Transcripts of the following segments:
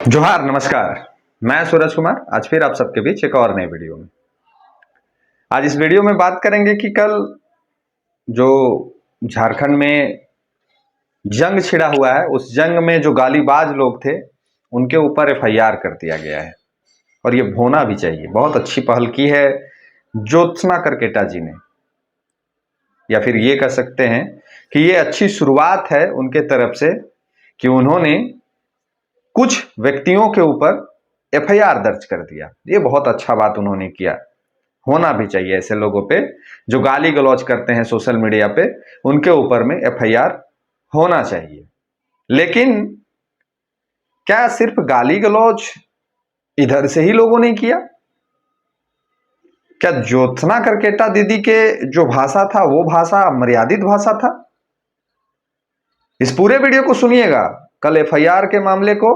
जोहार, नमस्कार। मैं सूरज कुमार आज फिर आप सबके बीच एक और नए वीडियो में। आज इस वीडियो में बात करेंगे कि कल जो झारखंड में जंग छिड़ा हुआ है, उस जंग में जो गालीबाज लोग थे उनके ऊपर एफआईआर कर दिया गया है और ये होना भी चाहिए। बहुत अच्छी पहल की है ज्योत्सना करकेटा जी ने, या फिर ये कह सकते हैं कि ये अच्छी शुरुआत है उनके तरफ से कि उन्होंने कुछ व्यक्तियों के ऊपर एफआईआर दर्ज कर दिया। ये बहुत अच्छा बात उन्होंने किया। होना भी चाहिए ऐसे लोगों पे जो गाली गलौज करते हैं सोशल मीडिया पे, उनके ऊपर में एफआईआर होना चाहिए। लेकिन क्या सिर्फ गाली गलौज इधर से ही लोगों ने किया? क्या ज्योत्सना करकेटा दीदी के जो भाषा था वो भाषा मर्यादित भाषा था? इस पूरे वीडियो को सुनिएगा। कल एफआईआर के मामले को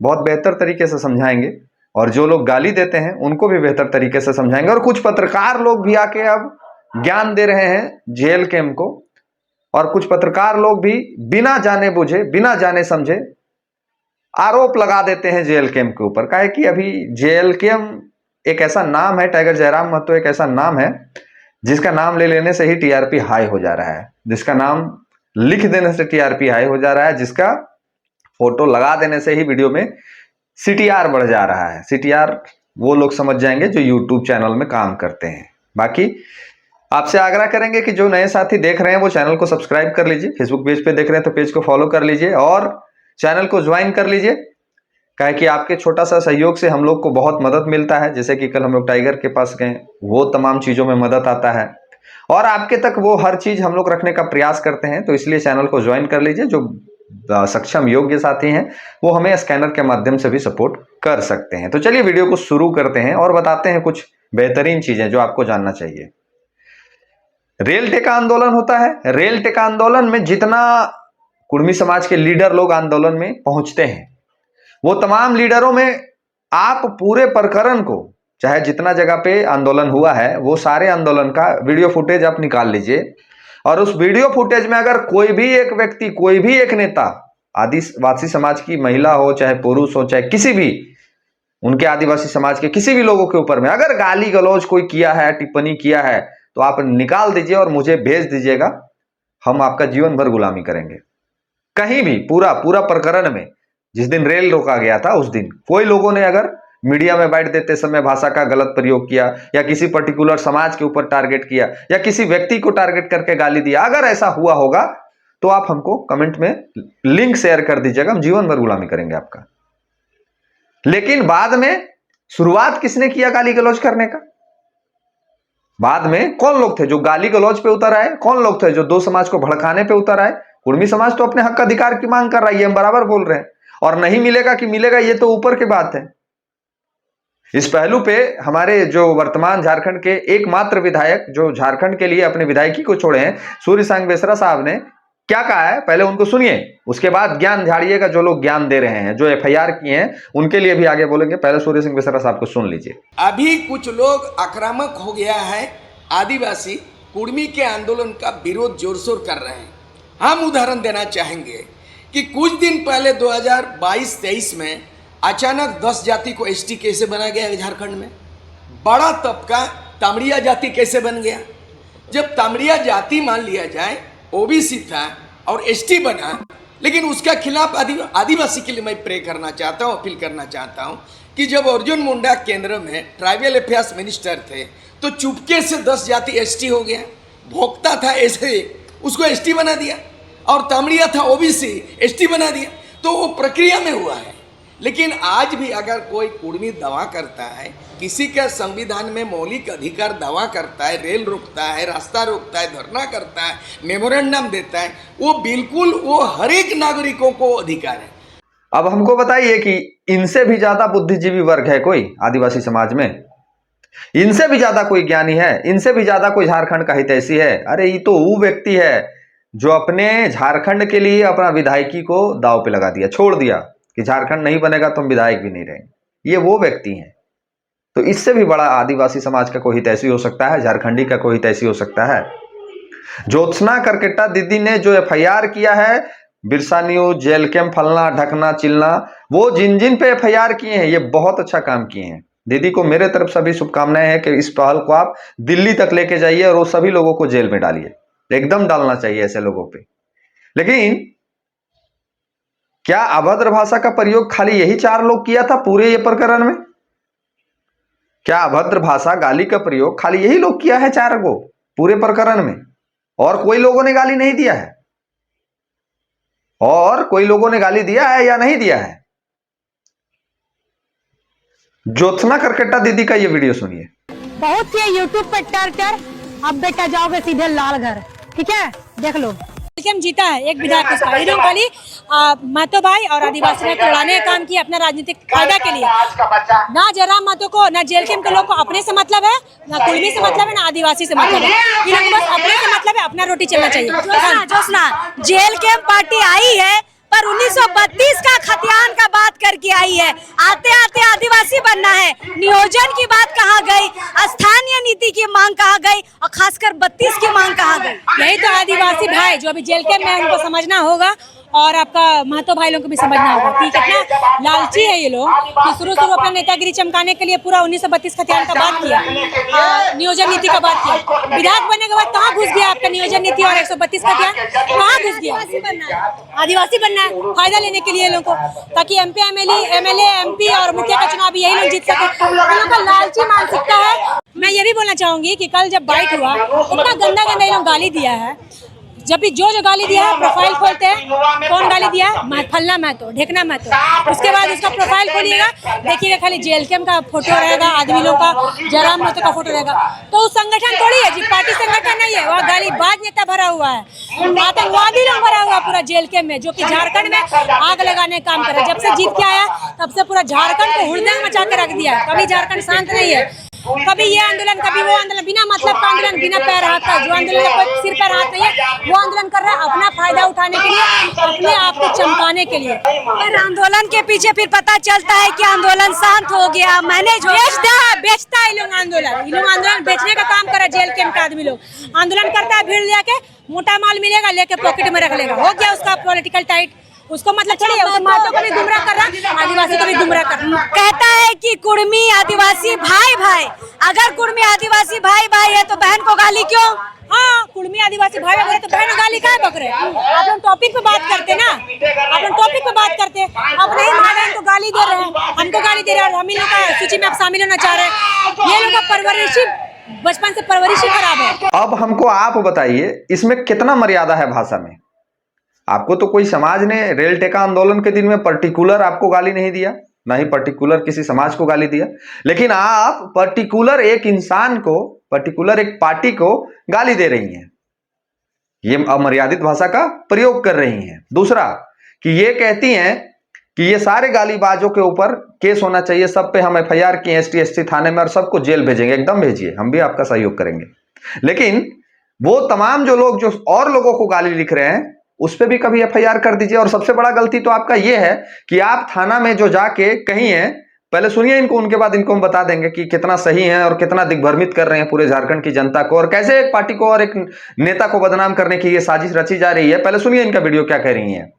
बहुत बेहतर तरीके से समझाएंगे और जो लोग गाली देते हैं उनको भी बेहतर तरीके से समझाएंगे। और कुछ पत्रकार लोग भी आके अब ज्ञान दे रहे हैं जेल कैम को, और कुछ पत्रकार लोग भी बिना जाने बुझे, बिना जाने समझे आरोप लगा देते हैं जेल कैम के ऊपर। काहे कि अभी जेल कैम एक ऐसा नाम है, टाइगर जयराम महतो एक ऐसा नाम है जिसका नाम ले लेने से ही टीआरपी हाई हो जा रहा है, जिसका नाम लिख देने से टीआरपी हाई हो जा रहा है, जिसका फोटो लगा देने से ही वीडियो में सीटीआर बढ़ जा रहा है। सीटीआर वो लोग समझ जाएंगे जो यूट्यूब चैनल में काम करते हैं। बाकी आपसे आग्रह करेंगे कि जो नए साथी देख रहे हैं वो चैनल को सब्सक्राइब कर लीजिए। फेसबुक पेज पे देख रहे हैं तो पेज को फॉलो कर लीजिए और चैनल को ज्वाइन कर लीजिए। काहे कि आपके छोटा सा सहयोग से हम लोग को बहुत मदद मिलता है। जैसे कि कल हम लोग टाइगर के पास गए, वो तमाम चीजों में मदद आता है और आपके तक वो हर चीज हम लोग रखने का प्रयास करते हैं। तो इसलिए चैनल को ज्वाइन कर लीजिए। जो सक्षम योग्य साथी हैं वो हमें स्कैनर के माध्यम से भी सपोर्ट कर सकते हैं। तो चलिए वीडियो को शुरू करते हैं और बताते हैं कुछ बेहतरीन चीजें जो आपको जानना चाहिए। रेल टेका आंदोलन होता है। रेल टेका आंदोलन में जितना कुर्मी समाज के लीडर लोग आंदोलन में पहुंचते हैं, वो तमाम लीडरों में आप पूरे प्रकरण को, चाहे जितना जगह पे आंदोलन हुआ है वो सारे आंदोलन का वीडियो फुटेज आप निकाल लीजिए और उस वीडियो फुटेज में अगर कोई भी एक व्यक्ति, कोई भी एक नेता, आदिवासी समाज की महिला हो चाहे पुरुष हो चाहे किसी भी उनके आदिवासी समाज के किसी भी लोगों के ऊपर में अगर गाली गलौज कोई किया है, टिप्पणी किया है, तो आप निकाल दीजिए और मुझे भेज दीजिएगा। हम आपका जीवन भर गुलामी करेंगे। कहीं भी पूरा पूरा प्रकरण में, जिस दिन रेल रोका गया था उस दिन कोई लोगों ने अगर मीडिया में बैठ देते समय भाषा का गलत प्रयोग किया या किसी पर्टिकुलर समाज के ऊपर टारगेट किया या किसी व्यक्ति को टारगेट करके गाली दिया, अगर ऐसा हुआ होगा तो आप हमको कमेंट में लिंक शेयर कर दीजिएगा। हम जीवन भर गुलामी करेंगे आपका। लेकिन बाद में शुरुआत किसने किया गाली गलौज करने का? बाद में कौन लोग थे जो गाली गलौज पे उतर आए? कौन लोग थे जो दो समाज को भड़काने पे उतर आए? कुर्मी समाज तो अपने हक अधिकार की मांग कर रहा है, हम बराबर बोल रहे हैं। और नहीं मिलेगा कि मिलेगा ये तो ऊपर की बात है। इस पहलू पे हमारे जो वर्तमान झारखंड के एकमात्र विधायक जो झारखंड के लिए अपने विधायकी को छोड़े हैं, सूर्य सांग बेसरा साहब ने क्या कहा है पहले उनको सुनिए, उसके बाद ज्ञान झाड़िएगा। जो लोग ज्ञान दे रहे हैं, जो एफआईआर किए हैं, उनके लिए भी आगे बोलेंगे। पहले सूर्य सिंह बेसरा साहब को सुन लीजिए। अभी कुछ लोग आक्रामक हो गया है, आदिवासी कुर्मी के आंदोलन का विरोध जोर शोर कर रहे हैं। हम उदाहरण देना चाहेंगे कि कुछ दिन पहले 2022-23 में अचानक 10 जाति को एसटी कैसे बना गया झारखंड में। बड़ा तबका तामड़िया जाति कैसे बन गया? जब तामड़िया जाति मान लिया जाए ओबीसी था और एसटी बना, लेकिन उसका खिलाफ आदिवासी के लिए मैं प्रे करना चाहता हूँ, अपील करना चाहता हूँ कि जब अर्जुन मुंडा केंद्र में ट्राइबल अफेयर्स मिनिस्टर थे तो चुपके से 10 जाति एसटी हो गया। भोक्ता था ऐसे उसको एसटी बना दिया और तामड़िया था ओबीसी एसटी बना दिया। तो वो प्रक्रिया में हुआ है। लेकिन आज भी अगर कोई कुर्मी दावा करता है, किसी का संविधान में मौलिक अधिकार दावा करता है, रेल रोकता है, रास्ता रोकता है, धरना करता है, मेमोरेंडम देता है, वो बिल्कुल वो हर एक नागरिकों को अधिकार है। अब हमको बताइए कि इनसे भी ज्यादा बुद्धिजीवी वर्ग है कोई आदिवासी समाज में? इनसे भी ज्यादा कोई ज्ञानी है? इनसे भी ज्यादा कोई झारखंड का हितैषी है? अरे ये तो वो व्यक्ति है जो अपने झारखंड के लिए अपना विधायकी को दांव पे लगा दिया, छोड़ दिया कि झारखंड नहीं बनेगा तो हम विधायक भी नहीं रहेंगे। ये वो व्यक्ति हैं। तो इससे भी बड़ा आदिवासी समाज का कोई हितैषी हो सकता है, झारखंडी का कोई हितैषी हो सकता है? ज्योत्सना करकेटा दीदी ने जो एफआईआर किया है, बिरसा न्यूज, जेल कैंप, फलना ढकना चिलना, वो जिन जिन पे एफआईआर किए हैं ये बहुत अच्छा काम किए हैं। दीदी को मेरे तरफ से भी शुभकामनाएं हैं कि इस पहल को आप दिल्ली तक लेके जाइए और वो सभी लोगों को जेल में डालिए, एकदम डालना चाहिए ऐसे लोगों पे। लेकिन क्या अभद्र भाषा का प्रयोग खाली यही 4 लोग किया था पूरे ये प्रकरण में? क्या अभद्र भाषा गाली का प्रयोग खाली यही लोग किया है 4 को पूरे प्रकरण में, और कोई लोगों ने गाली नहीं दिया है? और कोई लोगों ने गाली दिया है या नहीं दिया है? ज्योत्सना करकेटा दीदी का ये वीडियो सुनिए। बहुत किए यूट्यूब पे टर, अब बेटा जाओगे सीधे लाल घर, ठीक है, देख लो। हम जीता है एक विधायक उसका, ये लोग खाली महतो भाई और आदिवासी भाई को लड़ाने का काम किया अपना राजनीतिक फायदा के लिए। ना जयराम महतो को, ना जेल कैंप के लोग को अपने से मतलब है, ना कुर्मी से मतलब है, ना आदिवासी से मतलब है। इन लोगों को बस अपने से मतलब है, अपना रोटी चलना चाहिए। जोशना जेल कैंप पार्टी आई है पर 1932 का खतियान का बात करके आई है। आते आते आदिवासी बनना है, नियोजन की बात कहाँ गई, स्थानीय नीति की मांग कहाँ गई, और खासकर 32 की मांग कहाँ गई? यही तो आदिवासी भाई जो अभी जेल कैंप में उनको समझना होगा, और आपका महतो भाई लोगों को भी समझना होगा कि कितना लालची है ये लोग कि शुरू अपना नेतागिरी चमकाने के लिए पूरा 1932 खतियान का बात किया, नियोजन नीति का बात किया। विधायक बनने के बाद कहाँ घुस गया आपका नियोजन नीति और 132 खतियान? कहाँ घुस गया? आदिवासी बनना है, फायदा लेने के लिए लोगों को, ताकि MP MLA MP और मुखिया का चुनाव यही लोग जीत सके। लोगों का लालची मानसिकता है। मैं ये भी बोलना चाहूंगी कि कल जब बाइट हुआ, इतना गंदा ये लोग गाली दिया है। जब भी जो गाली दिया है प्रोफाइल खोलते हैं, कौन गाली दिया है? फलना महतो, ढेकना महतो। उसके बाद उसका प्रोफाइल खोलिएगा, देखिएगा खाली जेल कैंप का फोटो रहेगा, आदमी लोग का, जयराम महतो का फोटो रहेगा। तो उस संगठन थोड़ी है जी, पार्टी संगठन नहीं है, वह गालीबाज नेता भरा हुआ है, आतंकवादी लोग भरा हुआ पूरा जेल कैंप में, जो कि झारखंड में आग लगाने का काम कर रहा है। जब से जीत के आया तब से पूरा झारखंड को हुड़दंग मचा के रख दिया। कभी झारखंड शांत नहीं है, कभी ये आंदोलन कभी वो आंदोलन, बिना मतलब का आंदोलन, बिना पैर हाथ का। जो आंदोलन कोई सिर पैर हाथ नहीं है, वो आंदोलन कर रहा है अपना फायदा उठाने के लिए, अपने आप को चमकाने के लिए। फिर आंदोलन के पीछे फिर पता चलता है कि आंदोलन शांत हो गया, मैनेज बेचता है। लोग आंदोलन बेचने का काम कर रहा है। जेल कैंप का आदमी लोग आंदोलन करता है, भीड़ लेके मोटा माल मिलेगा लेके पॉकेट में रख लेगा, हो गया उसका पॉलिटिकल टाइट। उसको मतलब चाहिए, वो महतो को भी गुमराह कर रहा, आदिवासी को भी गुमराह कर रहा। कहता है कि कुर्मी आदिवासी भाई, अगर कुर्मी आदिवासी भाई है तो बहन को गाली क्यों? हाँ, कुर्मी आदिवासी भाई है तो बहन गाली काहे बकरे? आप लोग टॉपिक पे बात करते ना, आप लोग टॉपिक पे बात करते, आप नहीं भाई बहन को गाली दे रहे हैं, हमको गाली दे रहे हैं, हम इन लोग का सूची में आप शामिल होना चाह रहे हैं। ये लोग का परवरिश बचपन से परवरिश ही खराब है। अब हमको आप बताइए इसमें कितना मर्यादा है भाषा में? आपको तो कोई समाज ने रेल टेका आंदोलन के दिन में पर्टिकुलर आपको गाली नहीं दिया, ना ही पर्टिकुलर किसी समाज को गाली दिया, लेकिन आप पर्टिकुलर एक इंसान को, पर्टिकुलर एक पार्टी को गाली दे रही हैं। ये अमर्यादित भाषा का प्रयोग कर रही हैं। दूसरा कि ये कहती हैं कि ये सारे गालीबाजों के ऊपर केस होना चाहिए, सब पे हम FIR किए ST ST थाने में और सबको जेल भेजेंगे। एकदम भेजिए, हम भी आपका सहयोग करेंगे। लेकिन वो तमाम जो लोग जो और लोगों को गाली लिख रहे हैं उस पर भी कभी FIR कर दीजिए। और सबसे बड़ा गलती तो आपका ये है कि आप थाना में जो जाके कहीं हैं, पहले सुनिए इनको, उनके बाद इनको हम बता देंगे कि कितना सही है और कितना दिग्भ्रमित कर रहे हैं पूरे झारखंड की जनता को, और कैसे एक पार्टी को और एक नेता को बदनाम करने की ये साजिश रची जा रही है। पहले सुनिए इनका वीडियो क्या कह रही है।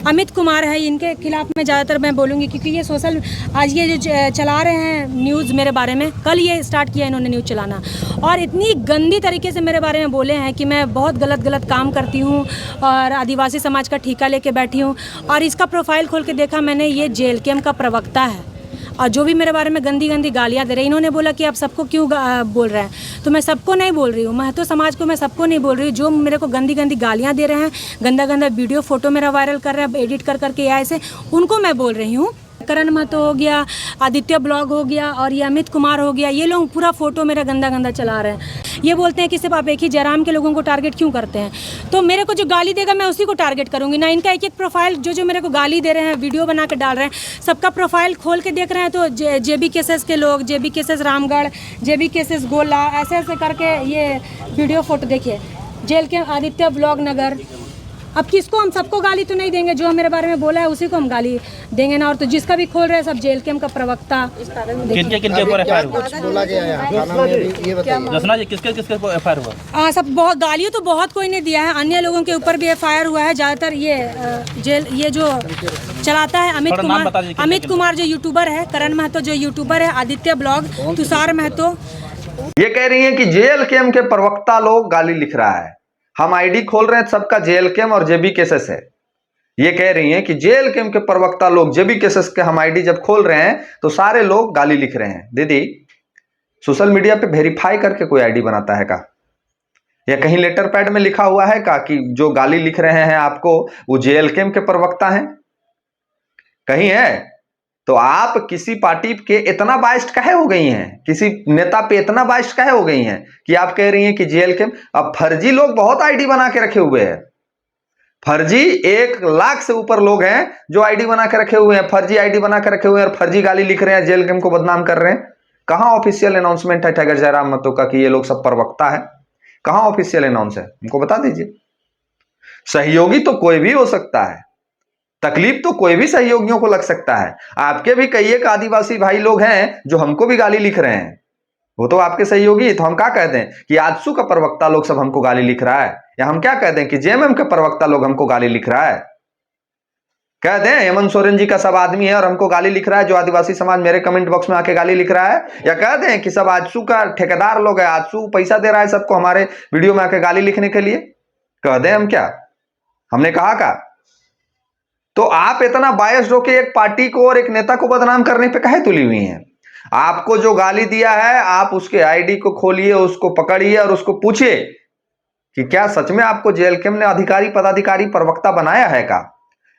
अमित कुमार है, इनके खिलाफ मैं ज़्यादातर मैं बोलूँगी क्योंकि ये सोशल आज ये जो चला रहे हैं न्यूज़ मेरे बारे में, कल ये स्टार्ट किया इन्होंने न्यूज़ चलाना, और इतनी गंदी तरीके से मेरे बारे में बोले हैं कि मैं बहुत गलत काम करती हूँ और आदिवासी समाज का ठेका लेके बैठी हूँ। और इसका प्रोफाइल खोल के देखा मैंने, ये जेल कैंप का प्रवक्ता है, और जो भी मेरे बारे में गंदी गालियाँ दे रहे हैं। इन्होंने बोला कि आप सबको क्यों बोल रहे हैं, तो मैं सबको नहीं बोल रही हूँ, महतो समाज को मैं सबको नहीं बोल रही हूँ। जो मेरे को गंदी गालियाँ दे रहे हैं, गंदा वीडियो फोटो मेरा वायरल कर रहे हैं एडिट करके या ऐसे, उनको मैं बोल रही हूँ। करण महतो हो गया, आदित्य ब्लॉग हो गया, और ये अमित कुमार हो गया, ये लोग पूरा फोटो मेरा गंदा चला रहे हैं। ये बोलते हैं कि सिर्फ आप एक ही जयराम के लोगों को टारगेट क्यों करते हैं, तो मेरे को जो गाली देगा मैं उसी को टारगेट करूंगी ना। इनका एक प्रोफाइल जो मेरे को गाली दे रहे हैं, वीडियो बना के डाल रहे हैं, सबका प्रोफाइल खोल के देख रहे हैं तो JB केसेस के लोग, JB cases Ramgarh, JB cases गोला, ऐसे करके ये वीडियो फोटो देखिए। जेल के आदित्य ब्लॉग नगर, अब किसको हम सबको गाली तो नहीं देंगे, जो मेरे बारे में बोला है उसी को हम गाली देंगे ना। और तो जिसका भी खोल रहे हैं सब जेल कैम का प्रवक्ता। किनके किनके ऊपर एफआईआर हुआ? बोला गया है थाना में अभी, ये बताइए। रचना जी, किसके किसके ऊपर एफआईआर हुआ? सब बहुत गालियों तो बहुत कोई ने दिया है, अन्य लोगों के ऊपर भी एफआईआर हुआ है। ज़्यादातर ये जो चलाता है अमित कुमार जो यूट्यूबर है, करण महतो जो यूट्यूबर है, आदित्य ब्लॉग, तुषार महतो। ये कह रही है कि जेल कैम के प्रवक्ता लोग गाली लिख रहा है। हम आईडी खोल रहे हैं, सबका जेल कैम और जेबी केसेस है। ये कह रही हैं कि जेल कैम के प्रवक्ता लोग जेबी केसेस के हम आईडी जब खोल रहे हैं तो सारे लोग गाली लिख रहे हैं। दीदी, सोशल मीडिया पे वेरीफाई करके कोई आईडी बनाता है का? या कहीं लेटर पैड में लिखा हुआ है का कि जो गाली लिख रहे हैं आपको वो जेल कैम के प्रवक्ता हैं? कहीं है? तो आप किसी पार्टी के इतना बाइस्ड काहे हो गई हैं, किसी नेता पे इतना बाइस्ड काहे हो गई हैं कि आप कह रही हैं कि जेल कैम? अब फर्जी लोग बहुत आईडी बना के रखे हुए हैं। फर्जी 1 लाख से ऊपर लोग हैं जो आईडी बना के रखे हुए हैं, फर्जी आईडी बना के रखे हुए हैं और फर्जी गाली लिख रहे हैं, जेल कैम को बदनाम कर रहे हैं। कहां ऑफिशियल अनाउंसमेंट है टाइगर जयराम महतो का कि ये लोग सब प्रवक्ता है? कहां ऑफिशियल अनाउंस है? हमको बता दीजिए। सहयोगी तो कोई भी हो सकता है, तकलीफ तो कोई भी सहयोगियों को लग सकता है। आपके भी कई एक आदिवासी भाई लोग हैं जो हमको भी गाली लिख रहे हैं, वो तो आपके सहयोगी। तो हम क्या कहते हैं कि आजसू का प्रवक्ता लोग सब हमको गाली लिख रहा है, या हम क्या कहते हैं कि जेएमएम के प्रवक्ता लोग हमको गाली लिख रहा है? कहते हैं हेमंत सोरेन जी का सब आदमी है और हमको गाली लिख रहा है, जो आदिवासी समाज मेरे कमेंट बॉक्स में आके गाली लिख रहा है? या कहते हैं कि सब आजसू का ठेकेदार लोग है, आजसू पैसा दे रहा है सबको हमारे वीडियो में आके गाली लिखने के लिए? कह दें हम क्या? हमने कहा का? तो आप इतना बायस्ड होके एक पार्टी को और एक नेता को बदनाम करने पे काहे तुली हुई हैं? आपको जो गाली दिया है आप उसके आईडी को खोलिए, उसको पकड़िए और उसको पूछिए कि क्या सच में आपको जेल कैम ने अधिकारी पदाधिकारी प्रवक्ता बनाया है का?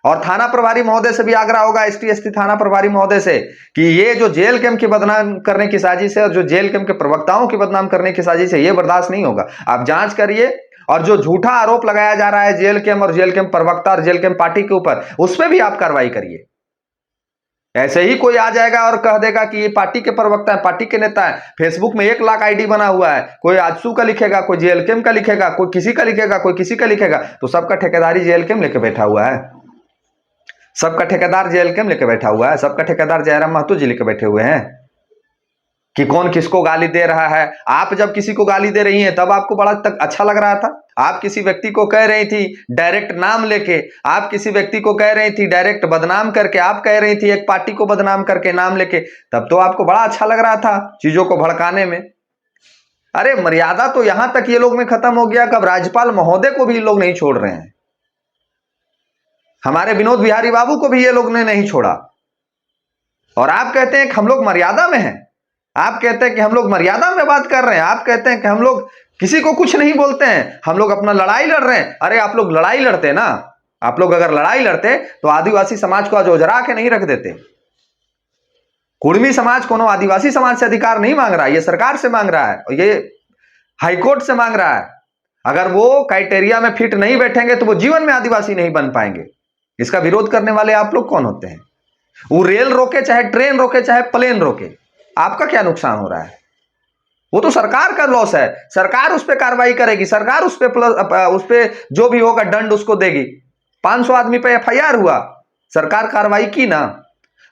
और थाना प्रभारी महोदय से भी आग्रह होगा, एसटी थाना प्रभारी महोदय से, कि ये जो जेल कैम की बदनाम करने की साजिश है और जो जेल कैम के प्रवक्ताओं की बदनाम करने की साजिश है, ये बर्दाश्त नहीं होगा। आप जांच करिए और जो झूठा आरोप लगाया जा रहा है जेल कैम और जेल कैम प्रवक्ता और जेल कैम पार्टी के ऊपर, उस पर भी आप कार्रवाई करिए। ऐसे ही कोई आ जाएगा और कह देगा कि ये पार्टी के प्रवक्ता है, पार्टी के नेता है, फेसबुक में 1 लाख आईडी बना हुआ है, कोई आजसू का लिखेगा, कोई जेल कैम का लिखेगा, कोई किसी का लिखेगा, कोई किसी का लिखेगा, तो सबका ठेकेदारी जेल कैम लेके बैठा हुआ है, सबका ठेकेदार जेल कैम लेके बैठा हुआ है, सबका ठेकेदार जयराम महतो जी लेके बैठे हुए हैं कि कौन किसको गाली दे रहा है। आप जब किसी को गाली दे रही हैं तब आपको बड़ा तक अच्छा लग रहा था। आप किसी व्यक्ति को कह रही थी डायरेक्ट नाम लेके, आप किसी व्यक्ति को कह रही थी डायरेक्ट बदनाम करके, आप कह रही थी एक पार्टी को बदनाम करके नाम लेके, तब तो आपको बड़ा अच्छा लग रहा था चीजों को भड़काने में। अरे मर्यादा तो यहां तक ये लोग में खत्म हो गया, कब राज्यपाल महोदय को भी ये लोग नहीं छोड़ रहे हैं, हमारे विनोद बिहारी बाबू को भी ये लोग ने नहीं छोड़ा। और आप कहते हैं कि हम लोग मर्यादा में हैं, आप कहते हैं कि हम लोग मर्यादा में बात कर रहे हैं, आप कहते हैं कि हम लोग किसी को कुछ नहीं बोलते हैं, हम लोग अपना लड़ाई लड़ रहे हैं। अरे आप लोग लड़ाई लड़ते ना, आप लोग अगर लड़ाई लड़ते तो आदिवासी समाज को आज ओझरा के नहीं रख देते। कुर्मी समाज कोनो आदिवासी समाज से अधिकार नहीं मांग रहा है, ये सरकार से मांग रहा है और ये हाईकोर्ट से मांग रहा है। अगर वो क्राइटेरिया में फिट नहीं बैठेंगे तो वो जीवन में आदिवासी नहीं बन पाएंगे। इसका विरोध करने वाले आप लोग कौन होते हैं? वो रेल रोके, चाहे ट्रेन रोके, चाहे प्लेन रोके, आपका क्या नुकसान हो रहा है? वो तो सरकार का लॉस है, सरकार उस पर कार्रवाई करेगी, सरकार उस पे जो भी होगा दंड उसको देगी। 500 आदमी पे एफआईआर हुआ, सरकार कार्रवाई की ना।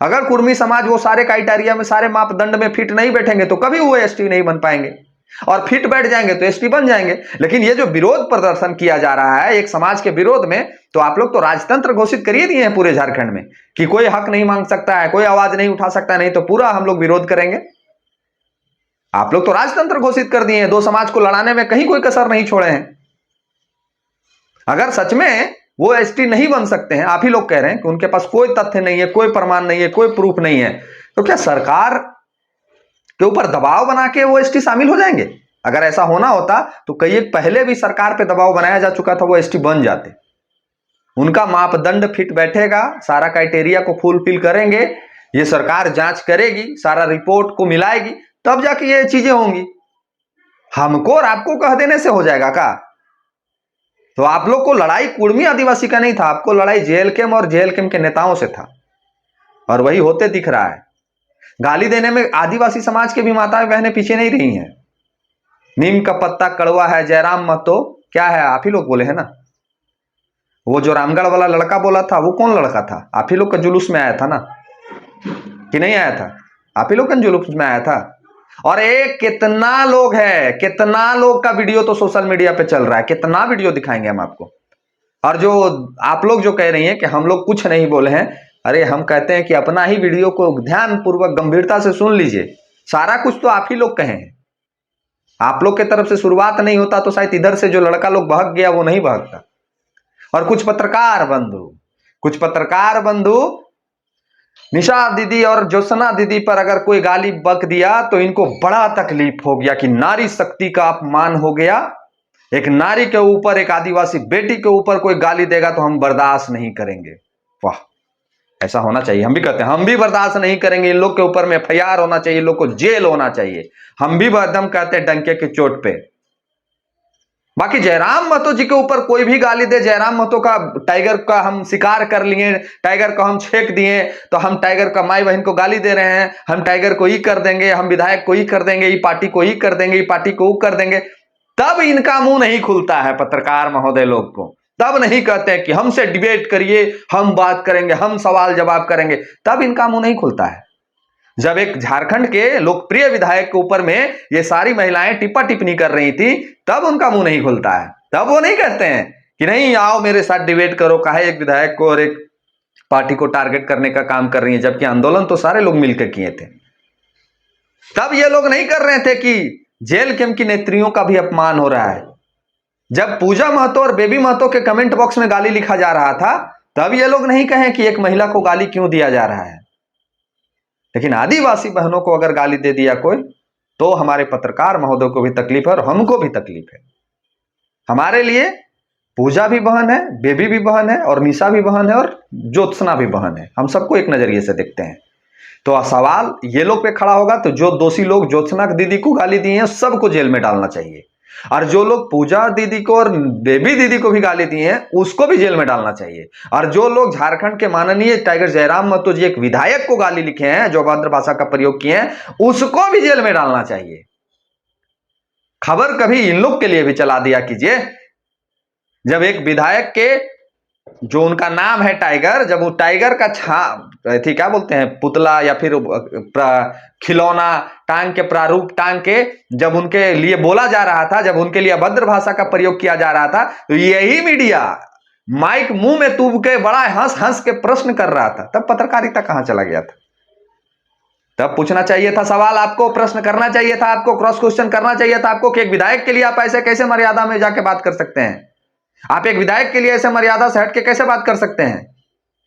अगर कुर्मी समाज वो सारे क्राइटेरिया में, सारे मापदंड में फिट नहीं बैठेंगे तो कभी वो एसटी नहीं बन पाएंगे, और फिट बैठ जाएंगे तो एसटी बन जाएंगे। लेकिन ये जो विरोध प्रदर्शन किया जा रहा है एक समाज के विरोध में, तो आप लोग तो राजतंत्र घोषित करिए दिए हैं पूरे झारखंड में कि कोई हक नहीं मांग सकता है, कोई आवाज नहीं उठा सकता है, नहीं तो पूरा हम लोग विरोध करेंगे। आप लोग तो राजतंत्र घोषित कर दिए हैं, 2 समाज को लड़ाने में कहीं कोई कसर नहीं छोड़े हैं। अगर सच में वो एसटी नहीं बन सकते हैं, आप ही लोग कह रहे हैं कि उनके पास कोई तथ्य नहीं है, कोई प्रमाण नहीं है, कोई प्रूफ नहीं है, तो क्या सरकार के ऊपर दबाव बना के वो एसटी शामिल हो जाएंगे? अगर ऐसा होना होता तो कई एक पहले भी सरकार पे दबाव बनाया जा चुका था, वो एसटी बन जाते। उनका मापदंड फिट बैठेगा, सारा क्राइटेरिया को फुलफिल करेंगे, ये सरकार जांच करेगी, सारा रिपोर्ट को मिलाएगी, तब जाके ये चीजें होंगी। हमको और आपको कह देने से हो जाएगा का? तो आप लोग को लड़ाई कुर्मी आदिवासी का नहीं था, आपको लड़ाई जेल कैम और जेल कैम के नेताओं से था, और वही होते दिख रहा है। गाली देने में आदिवासी समाज के भी माताएं बहनें पीछे नहीं रही हैं। नीम का पत्ता कड़वा है, जयराम महतो क्या है, आप ही लोग बोले हैं ना। वो जो रामगढ़ वाला लड़का बोला था, वो कौन लड़का था? आप ही लोग का जुलूस में आया था ना, कि नहीं आया था? आप ही लोग का जुलूस में आया था। और एक कितना लोग है, कितना लोग का वीडियो तो सोशल मीडिया पे चल रहा है, कितना वीडियो दिखाएंगे हम आपको। और जो आप लोग जो कह रही हैं कि हम लोग कुछ नहीं बोले हैं, अरे हम कहते हैं कि अपना ही वीडियो को ध्यान पूर्वक गंभीरता से सुन लीजिए। सारा कुछ तो आप ही लोग कहे हैं, आप लोग के तरफ से शुरुआत नहीं होता तो शायद इधर से जो लड़का लोग बहक गया वो नहीं बहकता। और कुछ पत्रकार बंधु निशा दीदी और ज्योत्सना दीदी पर अगर कोई गाली बक दिया तो इनको बड़ा तकलीफ हो गया कि नारी शक्ति का अपमान हो गया। एक नारी के ऊपर, एक आदिवासी बेटी के ऊपर कोई गाली देगा तो हम बर्दाश्त नहीं करेंगे। वाह, ऐसा होना चाहिए। हम भी कहते हैं, हम भी बर्दाश्त नहीं करेंगे। इन लोग के ऊपर में FIR होना चाहिए, इन लोग को जेल होना चाहिए। हम भी एकदम कहते हैं डंके की चोट पे। बाकी जयराम महतो जी के ऊपर कोई भी गाली दे, जयराम महतो का टाइगर का हम शिकार कर लिए, टाइगर को हम छेक दिए, तो हम टाइगर का माई बहन को गाली दे रहे हैं, हम टाइगर को ही कर देंगे, हम विधायक को ही कर देंगे, ये पार्टी को ही कर देंगे, ये पार्टी को कर देंगे, तब इनका मुंह नहीं खुलता है पत्रकार महोदय लोग को। तब नहीं कहते हैं कि हमसे डिबेट करिए, हम बात करेंगे, हम सवाल जवाब करेंगे, तब इनका मुंह नहीं खुलता है। जब एक झारखंड के लोकप्रिय विधायक के ऊपर में ये सारी महिलाएं टिप्पा टिप्पणी कर रही थी, तब उनका मुंह नहीं खुलता है। तब वो नहीं कहते हैं कि नहीं आओ मेरे साथ डिबेट करो, काहे एक विधायक को और एक पार्टी को टारगेट करने का काम कर रही है, जबकि आंदोलन तो सारे लोग मिलकर किए थे। तब ये लोग नहीं कर रहे थे कि जेल कैंप की नेत्रियों का भी अपमान हो रहा है। जब पूजा महतो और बेबी महतो के कमेंट बॉक्स में गाली लिखा जा रहा था, तब ये लोग नहीं कहें कि एक महिला को गाली क्यों दिया जा रहा है। लेकिन आदिवासी बहनों को अगर गाली दे दिया कोई, तो हमारे पत्रकार महोदय को भी तकलीफ है और हमको भी तकलीफ है। हमारे लिए पूजा भी बहन है, बेबी भी बहन है, और निशा भी बहन है, और ज्योत्सना भी बहन है। हम सबको एक नजरिए से देखते हैं। तो सवाल ये लोग पे खड़ा होगा, तो जो दोषी लोग ज्योत्सना दीदी को गाली दी हैं सबको जेल में डालना चाहिए, और जो लोग पूजा दीदी को और बेबी दीदी को भी गाली दी हैं उसको भी जेल में डालना चाहिए। और जो लोग झारखंड के माननीय टाइगर जयराम महतो जी एक विधायक को गाली लिखे हैं, जो अभद्र भाषा का प्रयोग किए हैं, उसको भी जेल में डालना चाहिए। खबर कभी इन लोग के लिए भी चला दिया कीजिए। जब एक विधायक के, जो उनका नाम है टाइगर, जब वो टाइगर का थी क्या बोलते हैं, पुतला या फिर खिलौना टांग के, प्रारूप टांग के जब उनके लिए बोला जा रहा था, जब उनके लिए अभद्र भाषा का प्रयोग किया जा रहा था, तो यही मीडिया माइक मुंह में तूब के बड़ा हंस हंस के प्रश्न कर रहा था। तब पत्रकारिता कहां चला गया था? तब पूछना चाहिए था सवाल, आपको प्रश्न करना चाहिए था, आपको क्रॉस क्वेश्चन करना चाहिए था आपको कि एक विधायक के लिए आप ऐसे कैसे मर्यादा में जाके बात कर सकते हैं? आप एक विधायक के लिए ऐसे मर्यादा से हट के कैसे बात कर सकते हैं?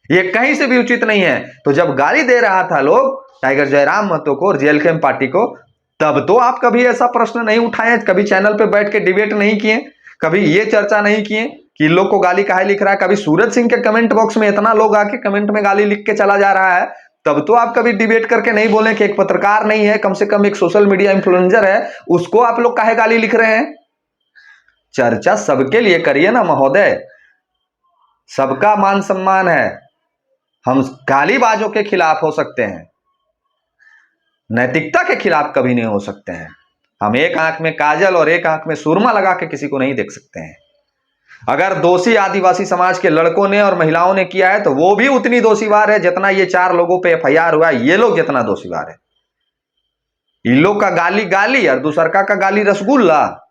ये कहीं से भी उचित नहीं है। तो जब गाली दे रहा था लोग टाइगर जयराम महतो को और जेल कैंप पार्टी को, तब तो आप कभी ऐसा प्रश्न नहीं उठाए, कभी चैनल पे बैठ के डिबेट नहीं किए, कभी ये चर्चा नहीं किए कि लोग को गाली काहे लिख रहा है। कभी सूरज सिंह के कमेंट बॉक्स में इतना लोग आके कमेंट में गाली लिख के चला जा रहा है, तब तो आप कभी डिबेट करके नहीं बोले कि एक पत्रकार नहीं है, कम से कम एक सोशल मीडिया इन्फ्लुएंसर है, उसको आप लोग काहे गाली लिख रहे हैं? चर्चा सबके लिए करिए ना महोदय, सबका मान सम्मान है। हम गालीबाजों के खिलाफ हो सकते हैं, नैतिकता के खिलाफ कभी नहीं हो सकते हैं। हम एक आंख में काजल और एक आंख में सुरमा लगा के किसी को नहीं देख सकते हैं। अगर दोषी आदिवासी समाज के लड़कों ने और महिलाओं ने किया है, तो वो भी उतनी दोषीवार है जितना ये 4 लोगों पे FIR हुआ है, ये लोग जितना दोषीवार है। इन लोग का गाली गाली और दूसरका का गाली रसगुल्ला।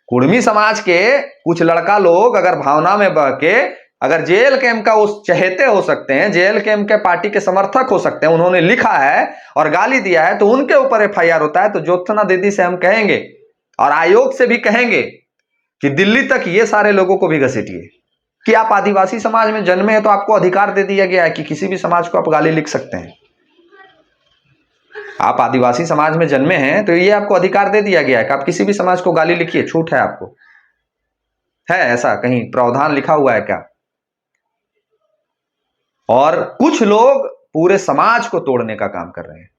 कुर्मी समाज के कुछ लड़का लोग अगर भावना में बह के अगर जेल कैंप का उस चहेते हो सकते हैं, जेल कैंप के पार्टी के समर्थक हो सकते हैं, उन्होंने लिखा है और गाली दिया है, तो उनके ऊपर FIR होता है। तो ज्योत्सना दीदी से हम कहेंगे और आयोग से भी कहेंगे कि दिल्ली तक ये सारे लोगों को भी घसीटिए कि आप आदिवासी समाज में जन्मे हैं, तो आपको अधिकार दे दिया गया है कि किसी भी समाज को आप गाली लिख सकते हैं। आप आदिवासी समाज में जन्मे हैं, तो ये आपको अधिकार दे दिया गया है कि आप किसी भी समाज को गाली लिखिए, छूट है आपको। है ऐसा कहीं प्रावधान लिखा हुआ है क्या? और कुछ लोग पूरे समाज को तोड़ने का काम कर रहे हैं,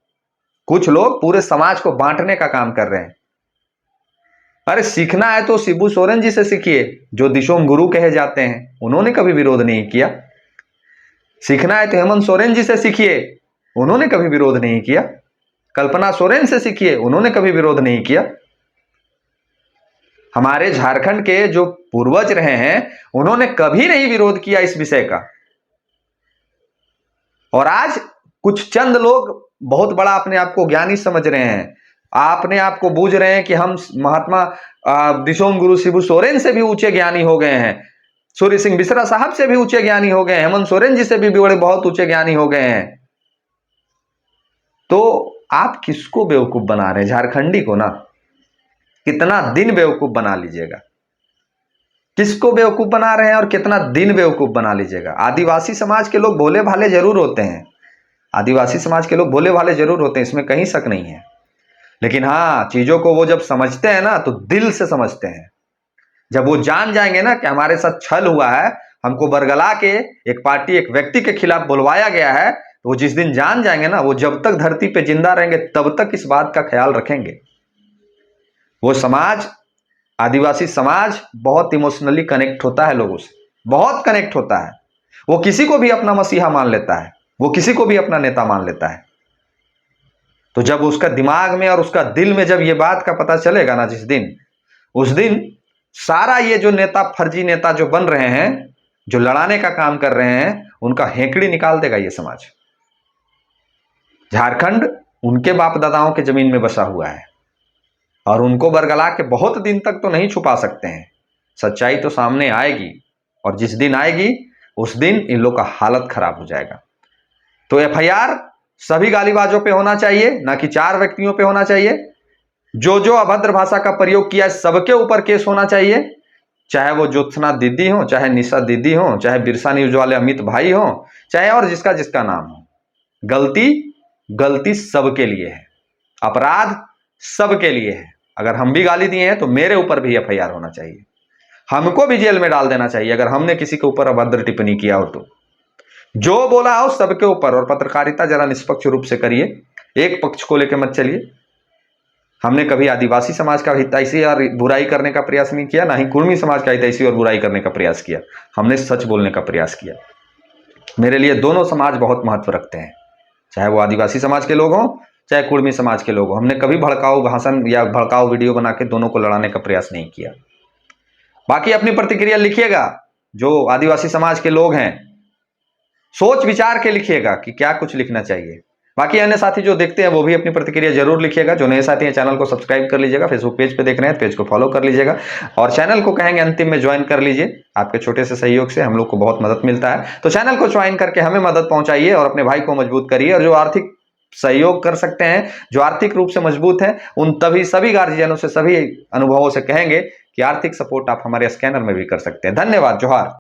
कुछ लोग पूरे समाज को बांटने का काम कर रहे हैं। अरे सीखना है तो शिबू सोरेन जी से सीखिए, जो दिशोम गुरु कहे जाते हैं, उन्होंने कभी विरोध नहीं किया। सीखना है तो हेमंत सोरेन जी से सीखिए, उन्होंने कभी विरोध नहीं किया। कल्पना सोरेन से सीखिए, उन्होंने कभी विरोध नहीं किया। हमारे झारखंड के जो पूर्वज रहे हैं, उन्होंने कभी नहीं विरोध किया इस विषय का। और आज कुछ चंद लोग बहुत बड़ा अपने आप को ज्ञानी समझ रहे हैं, अपने आप को बूझ रहे हैं कि हम महात्मा दिसोम गुरु शिबू सोरेन से भी ऊंचे ज्ञानी हो गए हैं, सूर्य सिंह बिसरा साहब से भी ऊंचे ज्ञानी हो गए हैं, हेमंत सोरेन जी से भी बड़े बहुत ऊंचे ज्ञानी हो गए हैं। तो आप किसको बेवकूफ बना रहे हैं? झारखंडी को ना। कितना दिन बेवकूफ बना लीजिएगा? किसको बेवकूफ बना रहे हैं और कितना दिन बेवकूफ बना लीजिएगा? आदिवासी समाज के लोग भोले भाले जरूर होते हैं, आदिवासी समाज के लोग भोले भाले जरूर होते हैं, इसमें कहीं शक नहीं है। लेकिन हाँ, चीजों को वो जब समझते हैं ना तो दिल से समझते हैं। जब वो जान जाएंगे ना कि हमारे साथ छल हुआ है, हमको बरगला के एक पार्टी एक व्यक्ति के खिलाफ बुलवाया गया है, तो वो जिस दिन जान जाएंगे ना, वो जब तक धरती पे जिंदा रहेंगे तब तक इस बात का ख्याल रखेंगे। वो समाज, आदिवासी समाज बहुत इमोशनली कनेक्ट होता है लोगों से, बहुत कनेक्ट होता है। वो किसी को भी अपना मसीहा मान लेता है, वो किसी को भी अपना नेता मान लेता है। तो जब उसका दिमाग में और उसका दिल में जब ये बात का पता चलेगा ना, जिस दिन, उस दिन सारा ये जो नेता, फर्जी नेता जो बन रहे हैं, जो लड़ाने का काम कर रहे हैं, उनका हेकड़ी निकाल देगा ये समाज। झारखंड उनके बाप दादाओं के जमीन में बसा हुआ है और उनको बरगला के बहुत दिन तक तो नहीं छुपा सकते हैं। सच्चाई तो सामने आएगी, और जिस दिन आएगी उस दिन इन लोग का हालत खराब हो जाएगा। तो एफआईआर सभी गालीबाजों पे होना चाहिए, ना कि 4 व्यक्तियों पे होना चाहिए। जो जो अभद्र भाषा का प्रयोग किया है सबके ऊपर केस होना चाहिए, चाहे वो ज्योत्सना दीदी हो, चाहे निशा दीदी हो, चाहे बिरसा न्यूज वाले अमित भाई हो, चाहे और जिसका जिसका नाम हो। गलती सबके लिए है, अपराध सबके लिए है। अगर हम भी गाली दिए हैं तो मेरे ऊपर भी एफआईआर होना चाहिए, हमको भी जेल में डाल देना चाहिए अगर हमने किसी के ऊपर अभद्र टिप्पणी किया हो तो। जो बोला हो सबके ऊपर। और पत्रकारिता जरा निष्पक्ष रूप से करिए, एक पक्ष को लेकर मत चलिए। हमने कभी आदिवासी समाज का हितैषी और बुराई करने का प्रयास नहीं किया, ना ही कुर्मी समाज का हितैषी और बुराई करने का प्रयास किया। हमने सच बोलने का प्रयास किया। मेरे लिए दोनों समाज बहुत महत्व रखते हैं, चाहे वो आदिवासी समाज के लोग हों, चाहे कुर्मी समाज के लोग हों। हमने कभी भड़काऊ भाषण या भड़काऊ वीडियो बना के दोनों को लड़ाने का प्रयास नहीं किया। बाकी अपनी प्रतिक्रिया लिखिएगा, जो आदिवासी समाज के लोग हैं सोच विचार के लिखिएगा कि क्या कुछ लिखना चाहिए। बाकी अन्य साथी जो देखते हैं वो भी अपनी प्रतिक्रिया जरूर लिखिएगा। जो नए साथी हैं चैनल को सब्सक्राइब कर लीजिएगा, फेसबुक पेज पे देख रहे हैं पेज को फॉलो कर लीजिएगा, और चैनल को कहेंगे अंतिम में ज्वाइन कर लीजिए। आपके छोटे से सहयोग से हम लोग को बहुत मदद मिलता है, तो चैनल को ज्वाइन करके हमें मदद पहुंचाइए और अपने भाई को मजबूत करिए। और जो आर्थिक सहयोग कर सकते हैं, जो आर्थिक रूप से मजबूत हैं, उन सभी गार्जियनों से, सभी अनुभवों से कहेंगे कि आर्थिक सपोर्ट आप हमारे स्कैनर में भी कर सकते हैं। धन्यवाद। जोहार।